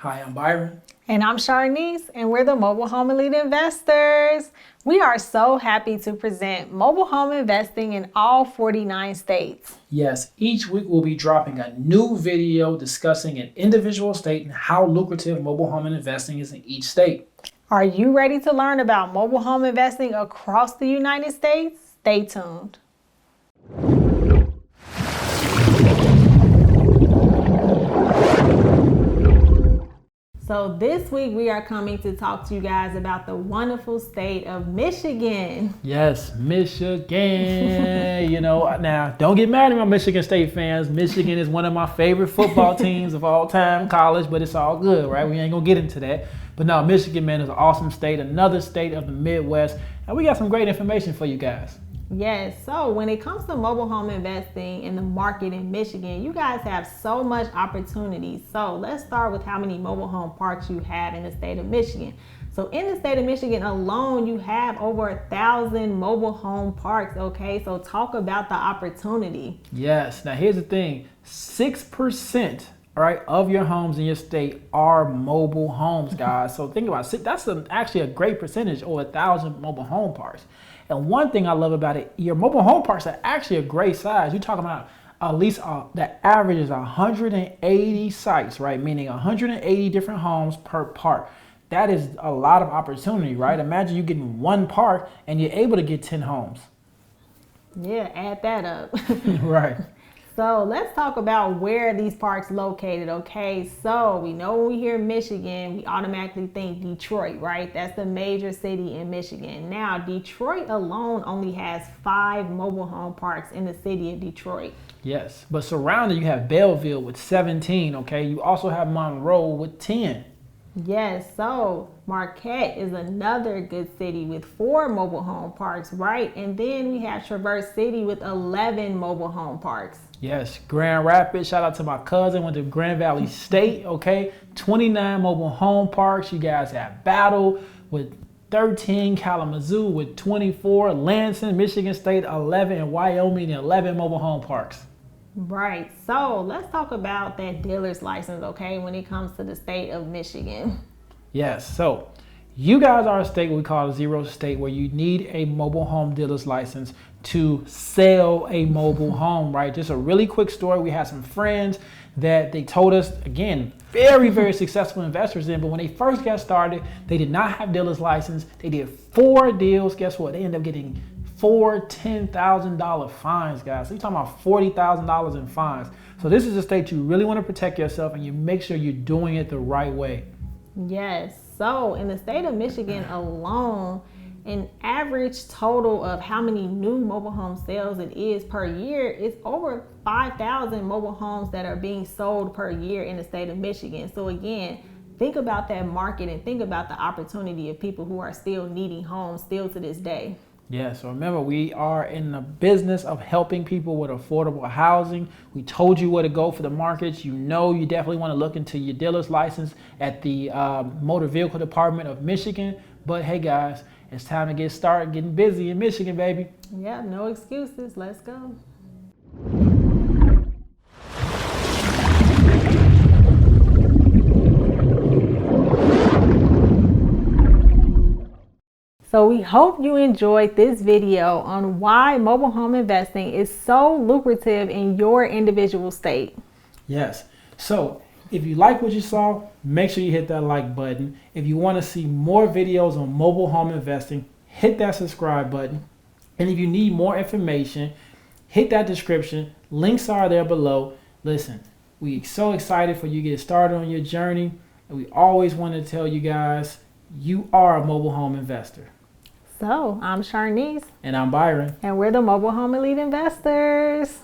Hi, I'm Byron. And I'm Sharnice, and we're the Mobile Home Elite Investors. We are so happy to present mobile home investing in all 49 states. Yes, each week we'll be dropping a new video discussing an individual state and how lucrative mobile home investing is in each state. Are you ready to learn about mobile home investing across the United States? Stay tuned. So this week we are coming to talk to you guys about the wonderful state of Michigan. Yes, Michigan. Now don't get mad at my Michigan State fans. Michigan is one of my favorite football teams of all time, college, but it's all good, right? We ain't gonna get into that. But no, Michigan, man, is an awesome state, another state of the Midwest, and we got some great information for you guys. Yes, so when it comes to mobile home investing in the market in Michigan, you guys have so much opportunity. So let's start with how many mobile home parks you have in the state of Michigan. So in the state of Michigan alone, you have over 1,000 mobile home parks, okay? So talk about the opportunity. Yes, now here's the thing, 6%, all right, of your homes in your state are mobile homes, guys. So think about it, that's actually a great percentage, over 1,000 mobile home parks. And one thing I love about it, your mobile home parks are actually a great size. You're talking about at least the average is 180 sites, right? Meaning 180 different homes per park. That is a lot of opportunity, right? Imagine you getting one park and you're able to get 10 homes. Yeah, add that up. Right. So let's talk about where these parks located, okay? So we know when we hear Michigan, we automatically think Detroit, right? That's the major city in Michigan. Now, Detroit alone only has 5 mobile home parks in the city of Detroit. Yes, but surrounding you have Belleville with 17, okay? You also have Monroe with 10. Yes, so Marquette is another good city with 4 mobile home parks, right? And then we have Traverse City with 11 mobile home parks. Yes, Grand Rapids, shout out to my cousin, went to Grand Valley State, okay? 29 mobile home parks. You guys have Battle with 13, Kalamazoo with 24, Lansing, Michigan State 11, and Wyoming 11 mobile home parks. Right, so let's talk about that dealer's license, okay, when it comes to the state of Michigan. Yes, so you guys are a state we call a zero state where you need a mobile home dealer's license to sell a mobile home, right? Just a really quick story. We had some friends that they told us, again, very, very successful investors in, but when they first got started, they did not have dealer's license. They did 4 deals. Guess what? They ended up getting 4 $10,000 fines, guys. So you're talking about $40,000 in fines. So this is a state you really want to protect yourself and you make sure you're doing it the right way. Yes, so in the state of Michigan alone, an average total of how many new mobile home sales it is per year is over 5,000 mobile homes that are being sold per year in the state of Michigan. So again, think about that market and think about the opportunity of people who are still needing homes still to this day. Yeah, so remember, we are in the business of helping people with affordable housing. We told you where to go for the markets. You definitely want to look into your dealer's license at the Motor Vehicle Department of Michigan. But hey guys, it's time to get started getting busy in Michigan, baby. Yeah, no excuses. Let's go. So we hope you enjoyed this video on why mobile home investing is so lucrative in your individual state. Yes. So if you like what you saw, make sure you hit that like button. If you want to see more videos on mobile home investing, hit that subscribe button. And if you need more information, hit that description. Links are there below. Listen, we're so excited for you to get started on your journey. And we always want to tell you guys, you are a mobile home investor. So I'm Sharnice. And I'm Byron. And we're the Mobile Home Elite Investors.